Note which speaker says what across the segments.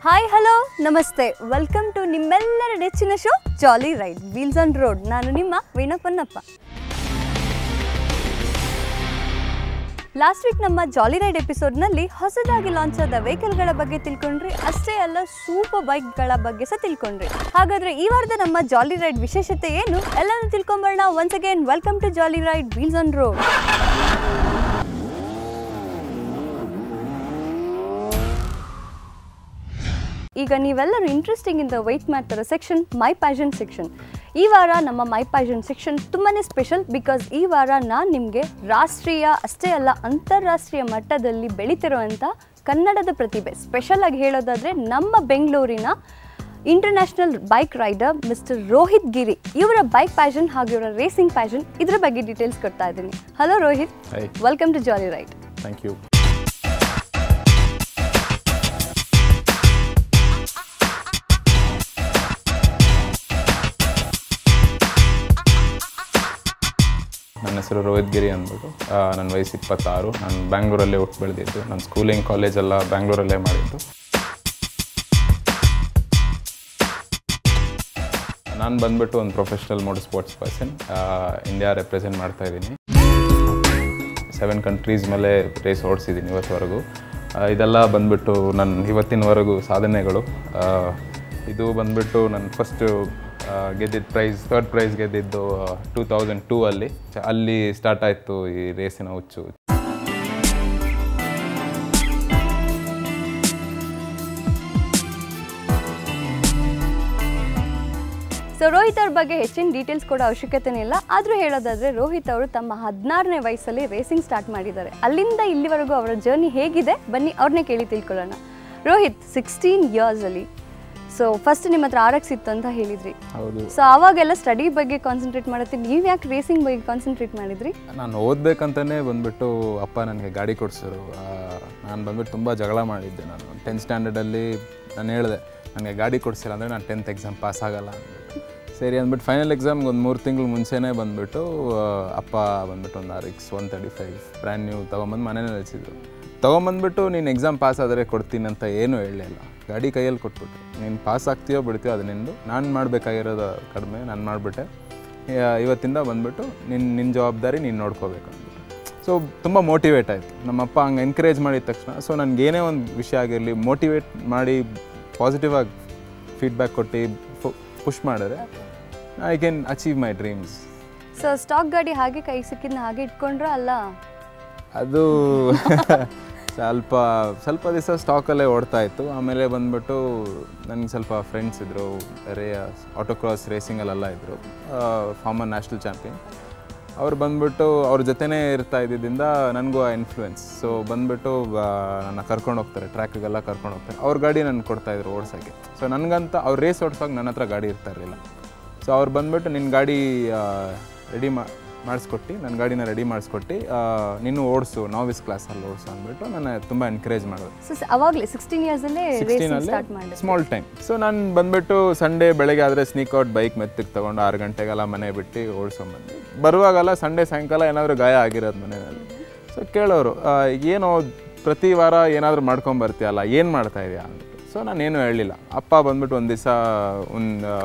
Speaker 1: Hi hello ನಮಸ್ತೆ welcome to ನಿಮ್ಮೆಲ್ಲರ ನೆಚ್ಚಿನ show jolly ride wheels on road. ನಾನು ನಿಮ್ಮ ವೀಣಾ ಪೊನ್ನಪ್ಪ. ಲಾಸ್ಟ್ ವೀಕ್ ನಮ್ಮ ಜಾಲಿ ರೈಡ್ ಎಪಿಸೋಡ್ನಲ್ಲಿ ಹೊಸದಾಗಿ ಲಾಂಚ್ ಆದ ವೆಹಿಕಲ್ಗಳ ಬಗ್ಗೆ ತಿಳ್ಕೊಂಡ್ರಿ, ಅಷ್ಟೇ ಅಲ್ಲ ಸೂಪರ್ ಬೈಕ್ಗಳ ಬಗ್ಗೆ ಸಹ ತಿಳ್ಕೊಂಡ್ರಿ. ಹಾಗಾದರೆ ಈ ವಾರದ ನಮ್ಮ ಜಾಲಿ ರೈಡ್ ವಿಶೇಷತೆ ಏನು ಎಲ್ಲನೂ ತಿಳ್ಕೊಂಬರೋಣ. Once again welcome to jolly ride wheels on road. ಈಗ ನೀವೆಲ್ಲರೂ ಇಂಟ್ರೆಸ್ಟಿಂಗ್ ಇಂದ ವೆಯ್ಟ್ ಮಾಡ್ತಾರೋ ಸೆಕ್ಷನ್ ಮೈ ಪ್ಯಾಷನ್ ಸೆಕ್ಷನ್. ಈ ವಾರ ನಮ್ಮ ಮೈ ಪ್ಯಾಷನ್ ಸೆಕ್ಷನ್ ತುಂಬಾ ಸ್ಪೆಷಲ್. ಬಿಕಾಸ್ ಈ ವಾರ ನಾನು ನಿಮಗೆ ರಾಷ್ಟ್ರೀಯ ಅಷ್ಟೇ ಅಲ್ಲ ಅಂತಾರಾಷ್ಟ್ರೀಯ ಮಟ್ಟದಲ್ಲಿ ಬೆಳೀತಿರುವಂಥ ಕನ್ನಡದ ಪ್ರತಿಭೆ, ಸ್ಪೆಷಲಾಗಿ ಹೇಳೋದಾದರೆ ನಮ್ಮ ಬೆಂಗಳೂರಿನ international bike rider mister Rohit Giri, ಇವರ ಬೈಕ್ ಪ್ಯಾಷನ್ ಹಾಗೂ ಇವರ ರೇಸಿಂಗ್ ಪ್ಯಾಷನ್ ಇದರ ಬಗ್ಗೆ ಡೀಟೇಲ್ಸ್ ಕೊಡ್ತಾ ಇದ್ದೀನಿ. Hello Rohit, welcome to jolly ride.
Speaker 2: Thank you. ನನ್ನ ಹೆಸರು ರೋಹಿತ್ ಗಿರಿ ಅಂದ್ಬಿಟ್ಟು. ನನ್ನ ವಯಸ್ಸು 26. ನಾನು ಬ್ಯಾಂಗ್ಳೂರಲ್ಲೇ ಹುಟ್ಟು ಬೆಳೆದಿದ್ದು. ನನ್ನ ಸ್ಕೂಲಿಂಗ್ ಕಾಲೇಜೆಲ್ಲ ಬ್ಯಾಂಗ್ಳೂರಲ್ಲೇ ಮಾಡಿದ್ದು. ನಾನು ಬಂದ್ಬಿಟ್ಟು ಒಂದು professional motor sports person. India represent ಮಾಡ್ತಾಯಿದ್ದೀನಿ. 7 ಕಂಟ್ರೀಸ್ ಮೇಲೆ ರೇಸ್ ಓಡಿಸಿದ್ದೀನಿ ಇವತ್ತುವರೆಗೂ. ಇದೆಲ್ಲ ಬಂದ್ಬಿಟ್ಟು ನನ್ನ ಇವತ್ತಿನವರೆಗೂ ಸಾಧನೆಗಳು. ಇದು ಬಂದ್ಬಿಟ್ಟು ನನ್ನ ಫಸ್ಟು ಗೆದ್ದಿದ್ದು ಪ್ರೈಸ್, 3rd ಪ್ರೈಸ್ ಗೆದ್ದಿದ್ದು 2002 ಅಲ್ಲಿ ಸ್ಟಾರ್ಟ್ ಆಯಿತು ಈ ರೇಸಿನ ಹುಚ್ಚು.
Speaker 1: ಸೊ ರೋಹಿತ್ ಅವ್ರ ಬಗ್ಗೆ ಹೆಚ್ಚಿನ ಡೀಟೇಲ್ಸ್ ಕೊಡೋ ಅವಶ್ಯಕತೆನೇ ಇಲ್ಲ. ಆದರೂ ಹೇಳೋದಾದರೆ ರೋಹಿತ್ ಅವರು ತಮ್ಮ 16ನೇ ವಯಸ್ಸಲ್ಲಿ ರೇಸಿಂಗ್ ಸ್ಟಾರ್ಟ್ ಮಾಡಿದ್ದಾರೆ. ಅಲ್ಲಿಂದ ಇಲ್ಲಿವರೆಗೂ ಅವರ ಜರ್ನಿ ಹೇಗಿದೆ ಬನ್ನಿ ಅವ್ರನ್ನೇ ಕೇಳಿ ತಿಳ್ಕೊಳ್ಳೋಣ. ರೋಹಿತ್, 16 ಇಯರ್ಸಲ್ಲಿ ಸೊ ಫಸ್ಟ್ ನಿಮ್ಮ ಹತ್ರ RX ಇತ್ತು ಅಂತ ಹೇಳಿದ್ರಿ.
Speaker 2: ಹೌದು.
Speaker 1: ಸೊ ಆವಾಗೆಲ್ಲ ಸ್ಟಡಿ ಬಗ್ಗೆ ಕಾನ್ಸಂಟ್ರೇಟ್ ಮಾಡುತ್ತೆ, ನೀವು ಯಾಕೆ ರೇಸಿಂಗ್ ಬಗ್ಗೆ ಕಾನ್ಸಂಟ್ರೇಟ್ ಮಾಡಿದ್ರಿ?
Speaker 2: ನಾನು ಓದಬೇಕಂತಲೇ ಬಂದ್ಬಿಟ್ಟು ಅಪ್ಪ ನನಗೆ ಗಾಡಿ ಕೊಡಿಸಿದ್ರು. ನಾನು ಬಂದ್ಬಿಟ್ಟು ತುಂಬ ಜಗಳ ಮಾಡಿದ್ದೆ. ನಾನು 10th ಸ್ಟ್ಯಾಂಡರ್ಡಲ್ಲಿ ನಾನು ಹೇಳಿದೆ ನನಗೆ ಗಾಡಿ ಕೊಡಿಸಿಲ್ಲ ಅಂದರೆ ನಾನು 10th ಎಕ್ಸಾಮ್ ಪಾಸ್ ಆಗೋಲ್ಲ ಅಂದ್ಬಿಟ್ಟು. ಸರಿ ಅಂದ್ಬಿಟ್ಟು ಫೈನಲ್ ಎಕ್ಸಾಮ್ಗೆ ಒಂದು 3 ತಿಂಗಳು ಮುಂಚೆನೇ ಬಂದುಬಿಟ್ಟು ಅಪ್ಪ ಬಂದ್ಬಿಟ್ಟು ಒಂದು RX 135 ಬ್ರ್ಯಾಂಡ್ ನ್ಯೂ ತೊಗೊಂಬಂದು ಮನೇಲಿ ನಿಲ್ಲಿಸಿದ್ರು. ತೊಗೊಂಬಂದ್ಬಿಟ್ಟು ನೀನು ಎಕ್ಸಾಮ್ ಪಾಸ್ ಆದರೆ ಕೊಡ್ತೀನಿ ಅಂತ ಏನೂ ಹೇಳಲಿಲ್ಲ. ಗಾಡಿ ಕೈಯಲ್ಲಿ ಕೊಟ್ಬಿಟ್ರು. ನೀನು ಪಾಸ್ ಆಗ್ತೀಯೋ ಬಿಡ್ತೀಯೋ ಅದು ನಿಂದು, ನಾನು ಮಾಡಬೇಕಾಗಿರೋದು ಕಡಿಮೆ, ನಾನು ಮಾಡಿಬಿಟ್ಟೆ. ಇವತ್ತಿಂದ ಬಂದುಬಿಟ್ಟು ನಿನ್ನ ಜವಾಬ್ದಾರಿ ನೀನು ನೋಡ್ಕೋಬೇಕು ಅಂದ್ಬಿಟ್ಟು. ಸೊ ತುಂಬ ಮೋಟಿವೇಟ್ ಆಯಿತು. ನಮ್ಮಪ್ಪ ಹಂಗೆ ಎನ್ಕರೇಜ್ ಮಾಡಿದ ತಕ್ಷಣ ಸೊ ನನಗೇನೇ ಒಂದು ವಿಷಯ ಆಗಿರಲಿ ಮೋಟಿವೇಟ್ ಮಾಡಿ ಪಾಸಿಟಿವ್ ಆಗಿ ಫೀಡ್ಬ್ಯಾಕ್ ಕೊಟ್ಟು ಪುಷ್ ಮಾಡಿದ್ರೆ I can achieve my dreams.
Speaker 1: So stock ಗಾಡಿ ಹಾಗೆ ಕೈ ಸಿಕ್ಕಿದ್ನ ಹಾಗೆ ಇಟ್ಕೊಂಡ್ರ ಅಲ್ಲ?
Speaker 2: ಅದು ಸ್ವಲ್ಪ ದಿವಸ ಸ್ಟಾಕಲ್ಲೇ ಓಡ್ತಾ ಇತ್ತು. ಆಮೇಲೆ ಬಂದ್ಬಿಟ್ಟು ನನಗೆ ಸ್ವಲ್ಪ ಫ್ರೆಂಡ್ಸ್ ಇದ್ದರು, ಆಟೋಕ್ರಾಸ್ ರೇಸಿಂಗಲ್ಲೆಲ್ಲ ಇದ್ದರು, ಫಾರ್ಮರ್ ನ್ಯಾಷನಲ್ ಚಾಂಪಿಯನ್. ಅವ್ರು ಬಂದ್ಬಿಟ್ಟು ಅವ್ರ ಜೊತೆನೇ ಇರ್ತಾ ಇದ್ದಿದ್ದರಿಂದ ನನಗೂ ಆ ಇನ್ಫ್ಲುಯೆನ್ಸ್. ಸೊ ಬಂದ್ಬಿಟ್ಟು ನನ್ನ ಕರ್ಕೊಂಡು ಹೋಗ್ತಾರೆ, ಟ್ರ್ಯಾಕಿಗೆಲ್ಲ ಕರ್ಕೊಂಡು ಹೋಗ್ತಾರೆ. ಅವ್ರ ಗಾಡಿ ನನಗೆ ಕೊಡ್ತಾಯಿದ್ರು ಓಡ್ಸೋಕ್ಕೆ. ಸೊ ನನಗಂತ ಅವ್ರು ರೇಸ್ ಓಡ್ಸೋಕೆ ನನ್ನ ಹತ್ರ ಗಾಡಿ ಇರ್ತಾ ಇರಲಿಲ್ಲ. ಸೊ ಅವ್ರು ಬಂದ್ಬಿಟ್ಟು ನಿನ್ನ ಗಾಡಿ ರೆಡಿ ಮಾಡಿಸ್ಕೊಟ್ಟು, ನನ್ನ ಗಾಡಿನ ರೆಡಿ ಮಾಡಿಸ್ಕೊಟ್ಟು ನೀನು ಓಡಿಸು, ನಾವಿಸ್ ಕ್ಲಾಸಲ್ಲಿ ಓಡಿಸು ಅಂದ್ಬಿಟ್ಟು ನನ್ನ ತುಂಬ ಎನ್ಕರೇಜ್ ಮಾಡೋದು.
Speaker 1: ಸೊ ಅವಾಗಲೇ 16 ಇಯರ್ಸಲ್ಲೇ ಸ್ಟಾರ್ಟ್ ಮಾಡಿ
Speaker 2: ಸ್ಮಾಲ್ ಟೈಮ್. ಸೊ ನಾನು ಬಂದ್ಬಿಟ್ಟು ಸಂಡೇ ಬೆಳಗ್ಗೆ ಆದರೆ ಸ್ನೀಕ್ ಔಟ್ ಬೈಕ್ ಮೆತ್ತಿಗೆ ತೊಗೊಂಡು 6 ಗಂಟೆಗೆಲ್ಲ ಮನೆ ಬಿಟ್ಟು ಓಡಿಸ್ಕೊಂಬಂದು ಬರುವಾಗಲ್ಲ ಸಂಡೇ ಸಾಯಂಕಾಲ ಏನಾದರೂ ಗಾಯ ಆಗಿರೋದು ಮನೆಯಲ್ಲಿ. ಸೊ ಕೇಳೋರು, ಏನೋ ಪ್ರತಿ ವಾರ ಏನಾದರೂ ಮಾಡ್ಕೊಂಬರ್ತೀಯಲ್ಲ, ಏನು ಮಾಡ್ತಾ ಇದೆಯಾ ಅಂದ್ಬಿಟ್ಟು. ಸೊ ನಾನೇನು ಹೇಳಲಿಲ್ಲ. ಅಪ್ಪ ಬಂದ್ಬಿಟ್ಟು ಒಂದು ದಿವಸ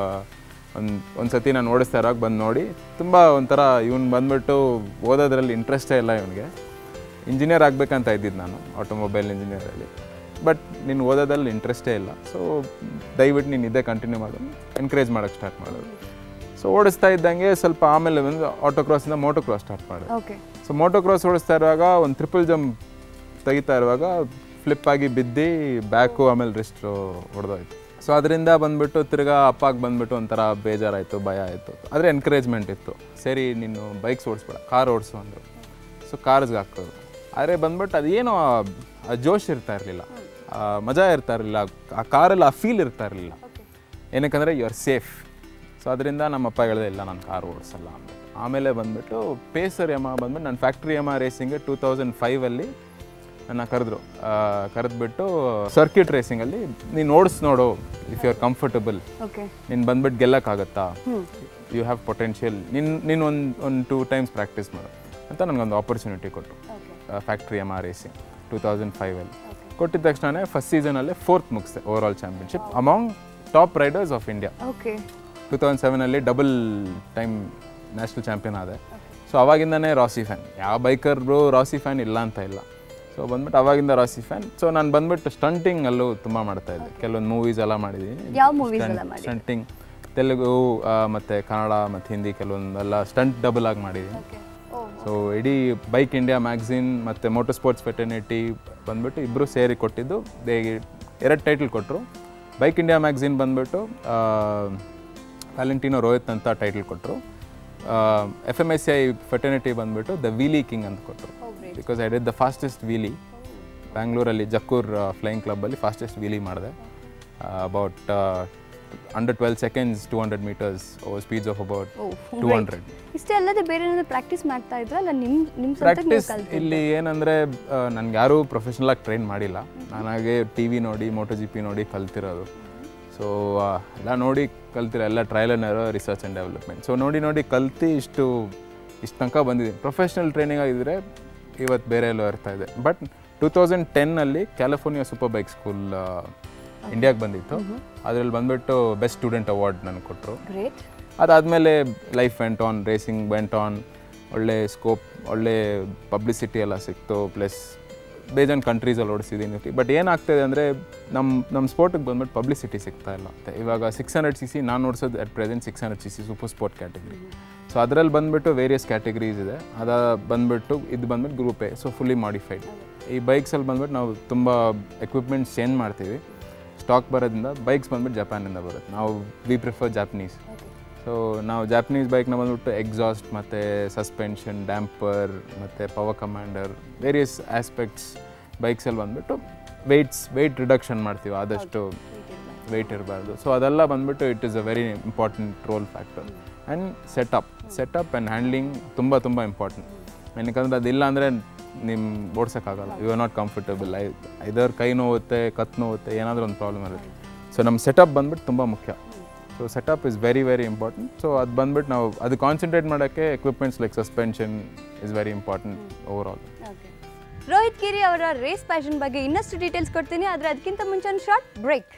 Speaker 2: ಒಂದು ಸತಿ ನಾನು ಓಡಿಸ್ತಾ ಇರೋವಾಗ ಬಂದು ನೋಡಿ ತುಂಬ ಒಂಥರ ಇವ್ನು ಬಂದ್ಬಿಟ್ಟು ಓದೋದ್ರಲ್ಲಿ ಇಂಟ್ರೆಸ್ಟೇ ಇಲ್ಲ, ಇವನಿಗೆ ಇಂಜಿನಿಯರ್ ಆಗಬೇಕಂತ ಇದ್ದಿದ್ದು ನಾನು, ಆಟೋಮೊಬೈಲ್ ಇಂಜಿನಿಯರಲ್ಲಿ. ಬಟ್ ನೀನು ಓದೋದ್ರಲ್ಲಿ ಇಂಟ್ರೆಸ್ಟೇ ಇಲ್ಲ, ಸೊ ದಯವಿಟ್ಟು ನೀನು ಇದೇ ಕಂಟಿನ್ಯೂ ಮಾಡೋದು, ಎನ್ಕರೇಜ್ ಮಾಡೋಕ್ಕೆ ಸ್ಟಾರ್ಟ್ ಮಾಡೋದು. ಸೊ ಓಡಿಸ್ತಾ ಇದ್ದಂಗೆ ಸ್ವಲ್ಪ ಆಮೇಲೆ ಬಂದು ಆಟೋಕ್ರಾಸಿಂದ ಮೋಟೋಕ್ರಾಸ್ ಸ್ಟಾರ್ಟ್ ಮಾಡೋದು. ಸೊ ಮೋಟೋಕ್ರಾಸ್ ಓಡಿಸ್ತಾ ಇರುವಾಗ ಒಂದು ಟ್ರಿಪಲ್ ಜಂಪ್ ತೆಗಿತಾ ಇರುವಾಗ ಫ್ಲಿಪ್ಪಾಗಿ ಬಿದ್ದು ಬ್ಯಾಕು ಆಮೇಲೆ ರಿಸ್ಟು ಹೊಡೆದೋಯ್ತು. ಸೊ ಅದರಿಂದ ಬಂದುಬಿಟ್ಟು ತಿರ್ಗಾ ಅಪ್ಪಾಗೆ ಬಂದುಬಿಟ್ಟು ಒಂಥರ ಬೇಜಾರಾಯಿತು, ಭಯ ಆಯಿತು. ಆದರೆ ಎನ್ಕರೇಜ್ಮೆಂಟ್ ಇತ್ತು. ಸರಿ ನೀನು ಬೈಕ್ಸ್ ಓಡಿಸ್ಬೇಡ, ಕಾರ್ ಓಡಿಸು ಅಂದರು. ಸೊ ಕಾರ್ಸ್ಗೆ ಹಾಕೋದು. ಆದರೆ ಬಂದ್ಬಿಟ್ಟು ಅದೇನೋ ಆ ಜೋಶ್ ಇರ್ತಾ ಇರಲಿಲ್ಲ, ಮಜಾ ಇರ್ತಾ ಇರಲಿಲ್ಲ, ಆ ಕಾರಲ್ಲಿ ಆ ಫೀಲ್ ಇರ್ತಾ ಇರಲಿಲ್ಲ. ಏನಕ್ಕಂದರೆ ಯು ಆರ್ ಸೇಫ್. ಸೊ ಅದರಿಂದ ನಮ್ಮಪ್ಪ ಹೇಳಿದೆ ಇಲ್ಲ ನಾನು ಕಾರ್ ಓಡಿಸಲ್ಲ ಅಂದ್ಬಿಟ್ಟು. ಆಮೇಲೆ ಬಂದುಬಿಟ್ಟು ಪೇಸರ್ ಯಮ ಬಂದ್ಬಿಟ್ಟು ನಾನು ಫ್ಯಾಕ್ಟ್ರಿ ಯಮ ರೇಸಿಂಗ್ಗೆ 2005 ನನ್ನ ಕರೆದ್ಬಿಟ್ಟು ಸರ್ಕ್ಯೂಟ್ ರೇಸಿಂಗಲ್ಲಿ ನೀನು ಓಡಿಸ್ ನೋಡು, ಇಫ್ ಯು ಆರ್ ಕಂಫರ್ಟಬಲ್, ನೀನು ಬಂದ್ಬಿಟ್ಟು ಗೆಲ್ಲಕ್ಕಾಗತ್ತಾ, ಯು ಹ್ಯಾವ್ ಪೊಟೆನ್ಷಿಯಲ್, ನೀನು ಒಂದು 2 ಟೈಮ್ಸ್ ಪ್ರಾಕ್ಟೀಸ್ ಮಾಡು ಅಂತ ನನಗೊಂದು ಆಪರ್ಚುನಿಟಿ ಕೊಟ್ಟರು. ಫ್ಯಾಕ್ಟ್ರಿ ಯಮ ರೇಸಿಂಗ್ 2005 ಕೊಟ್ಟಿದ ತಕ್ಷಣ ಫಸ್ಟ್ ಸೀಸನಲ್ಲಿ 4th ಮುಗಿಸ್ದೆ overall championship among top riders of India.
Speaker 1: Okay
Speaker 2: 2007 double time national champion ಆದೆ. ಸೊ ಅವಾಗಿಂದನೇ ರಾಸಿ ಫ್ಯಾನ್. ಯಾವ ಬೈಕರ್ರು ರಾಸಿ ಫ್ಯಾನ್ ಇಲ್ಲ ಅಂತ ಇಲ್ಲ. ಸೊ ಬಂದ್ಬಿಟ್ಟು ಅವಾಗಿಂದ ರಾಸಿ ಫ್ಯಾನ್. ಸೊ ನಾನು ಬಂದ್ಬಿಟ್ಟು ಸ್ಟಂಟಿಂಗ್ ಅಲ್ಲೂ ತುಂಬ ಮಾಡ್ತಾಯಿದ್ದೆ. ಕೆಲವೊಂದು ಮೂವೀಸ್ ಎಲ್ಲ ಮಾಡಿದ್ದೀನಿ.
Speaker 1: ಯಾವ ಮೂವೀಸ್ ಎಲ್ಲ ಮಾಡಿ?
Speaker 2: ಸ್ಟಂಟಿಂಗ್ ತೆಲುಗು ಮತ್ತು ಕನ್ನಡ ಮತ್ತು ಹಿಂದಿ ಕೆಲವೊಂದೆಲ್ಲ ಸ್ಟಂಟ್ ಡಬಲ್ ಆಗಿ ಮಾಡಿದ್ದೀನಿ. ಸೊ ಇಡೀ ಬೈಕ್ ಇಂಡಿಯಾ ಮ್ಯಾಗ್ಝಿನ್ ಮತ್ತು ಮೋಟರ್ ಸ್ಪೋರ್ಟ್ಸ್ ಫೆಟರ್ನಿಟಿ ಬಂದ್ಬಿಟ್ಟು ಇಬ್ಬರು ಸೇರಿ ಕೊಟ್ಟಿದ್ದು. 2 ಟೈಟಲ್ ಕೊಟ್ಟರು. ಬೈಕ್ ಇಂಡಿಯಾ ಮ್ಯಾಗ್ಝಿನ್ ಬಂದ್ಬಿಟ್ಟು ವ್ಯಾಲೆಂಟಿನೋ ರೋಹಿತ್ ಅಂತ ಟೈಟಲ್ ಕೊಟ್ಟರು. FMSCI ಫೆಟರ್ನಿಟಿ ಬಂದ್ಬಿಟ್ಟು ದ ವೀಲಿ ಕಿಂಗ್ ಅಂತ ಕೊಟ್ಟರು. Because I did the fastest wheelie ಬ್ಯಾಂಗ್ಳೂರಲ್ಲಿ ಜಕ್ಕೂರ್ ಫ್ಲೈಯಿಂಗ್ ಕ್ಲಬ್ಬಲ್ಲಿ ಫಾಸ್ಟೆಸ್ಟ್ ವೀಲಿ ಮಾಡಿದೆ. About under 12 seconds 200 meters over speeds of about 200.
Speaker 1: ಇಷ್ಟೇ ಅಲ್ಲದೆ ಬೇರೆ ಏನಾದರೂ ಪ್ರಾಕ್ಟೀಸ್ ಮಾಡ್ತಾ ಇದ್ರಾ? ಅಲ್ಲ ನಿಮ್ಮ
Speaker 2: ಪ್ರಾಕ್ಟೀಸ್ ಇಲ್ಲಿ ಏನಂದರೆ ನನಗೆ ಯಾರೂ ಪ್ರೊಫೆಷ್ನಲಾಗಿ ಟ್ರೈನ್ ಮಾಡಿಲ್ಲ. ನಾನಾಗೆ ಟಿ ವಿ ನೋಡಿ ಮೋಟೋ GP ನೋಡಿ ಕಲ್ತಿರೋದು. ಸೊ ಎಲ್ಲ ನೋಡಿ ಕಲ್ತಿರೋ, ಎಲ್ಲ trial and error, research and development. So ನೋಡಿ ಕಲ್ತು ಇಷ್ಟು ತನಕ ಬಂದಿದ್ದೀನಿ. ಪ್ರೊಫೆಷ್ನಲ್ ಟ್ರೈನಿಂಗ್ ಆಗಿದ್ದರೆ ಇವತ್ತು ಬೇರೆ ಎಲ್ಲೋ ಇರ್ತಾಯಿದೆ. But 2010 California super bike school ಇಂಡಿಯಾಗೆ ಬಂದಿತ್ತು. ಅದರಲ್ಲಿ ಬಂದುಬಿಟ್ಟು ಬೆಸ್ಟ್ ಸ್ಟೂಡೆಂಟ್ ಅವಾರ್ಡ್ ನನಗೆ ಕೊಟ್ಟರು. ಅದಾದಮೇಲೆ life went on, racing went on, ಒಳ್ಳೆ ಸ್ಕೋಪ್, ಒಳ್ಳೆ ಪಬ್ಲಿಸಿಟಿ ಎಲ್ಲ ಸಿಕ್ತು. ಪ್ಲಸ್ ಬೇಜಾನ್ ಕಂಟ್ರೀಸಲ್ಲಿ ಓಡಿಸಿದ್ದೀನಿ. ಬಟ್ ಏನಾಗ್ತಾಯಿದೆ ಅಂದರೆ ನಮ್ಮ ಸ್ಪೋರ್ಟಿಗೆ ಬಂದ್ಬಿಟ್ಟು ಪಬ್ಲಿಸಿಟಿ ಸಿಗ್ತಾ ಇಲ್ಲ. ಇವಾಗ 600cc ನಾನು ಓಡಿಸೋದು at present 600cc super sport category. So ಅದರಲ್ಲಿ ಬಂದುಬಿಟ್ಟು ವೇರಿಯಸ್ ಕ್ಯಾಟಗರೀಸ್ ಇದೆ. ಬಂದುಬಿಟ್ಟು ಇದು ಬಂದ್ಬಿಟ್ಟು group A, so fully modified. ಈ ಬೈಕ್ಸಲ್ಲಿ ಬಂದ್ಬಿಟ್ಟು ನಾವು ತುಂಬ ಎಕ್ವಿಪ್ಮೆಂಟ್ಸ್ ಚೇಂಜ್ ಮಾಡ್ತೀವಿ. ಸ್ಟಾಕ್ ಬರೋದ್ರಿಂದ ಬೈಕ್ಸ್ ಬಂದ್ಬಿಟ್ಟು ಜಪಾನಿಂದ ಬರುತ್ತೆ. ನಾವು ವಿ ಪ್ರಿಫರ್ ಜಾಪನೀಸ್. ಸೊ ನಾವು ಜಾಪನೀಸ್ ಬೈಕ್ನ ಬಂದ್ಬಿಟ್ಟು ಎಕ್ಸಾಸ್ಟ್ ಮತ್ತು ಸಸ್ಪೆನ್ಷನ್, ಡ್ಯಾಂಪರ್ ಮತ್ತು ಪವರ್ ಕಮಾಂಡರ್, ವೇರಿಯಸ್ ಆಸ್ಪೆಕ್ಟ್ಸ್ ಬೈಕ್ಸಲ್ಲಿ ಬಂದುಬಿಟ್ಟು ವೆಯ್ಟ್ ರಿಡಕ್ಷನ್ ಮಾಡ್ತೀವಿ, ಆದಷ್ಟು ವೆಯ್ಟ್ ಇರಬಾರ್ದು. ಸೊ ಅದೆಲ್ಲ ಬಂದುಬಿಟ್ಟು it is a very important role factor. And setup and handling ತುಂಬ ಇಂಪಾರ್ಟೆಂಟ್. ಏನಕ್ಕಂದ್ರೆ ಅದಿಲ್ಲ ಅಂದರೆ ನಿಮ್ಮ ಓಡ್ಸೋಕ್ಕಾಗಲ್ಲ. You are not comfortable. ಇದರ್ ಕೈ ನೋವುತ್ತೆ, ಕತ್ತು ನೋವುತ್ತೆ, ಏನಾದರೂ ಒಂದು ಪ್ರಾಬ್ಲಮ್ ಇರುತ್ತೆ. ಸೊ ನಮ್ಮ ಸೆಟಪ್ ಬಂದ್ಬಿಟ್ಟು ತುಂಬ ಮುಖ್ಯ. So setup is very important. So ಅದು ಬಂದ್ಬಿಟ್ಟು ನಾವು ಅದು ಕಾನ್ಸಂಟ್ರೇಟ್ ಮಾಡೋಕ್ಕೆ equipments like suspension is very important overall.
Speaker 1: Rohit Giri ಅವರ ರೇಸ್ ಪ್ಯಾಷನ್ ಬಗ್ಗೆ ಇನ್ನಷ್ಟು ಡೀಟೇಲ್ಸ್ ಕೊಡ್ತೀನಿ. ಆದರೆ ಅದಕ್ಕಿಂತ ಮುಂಚೆ ಒಂದು ಶಾರ್ಟ್ ಬ್ರೇಕ್.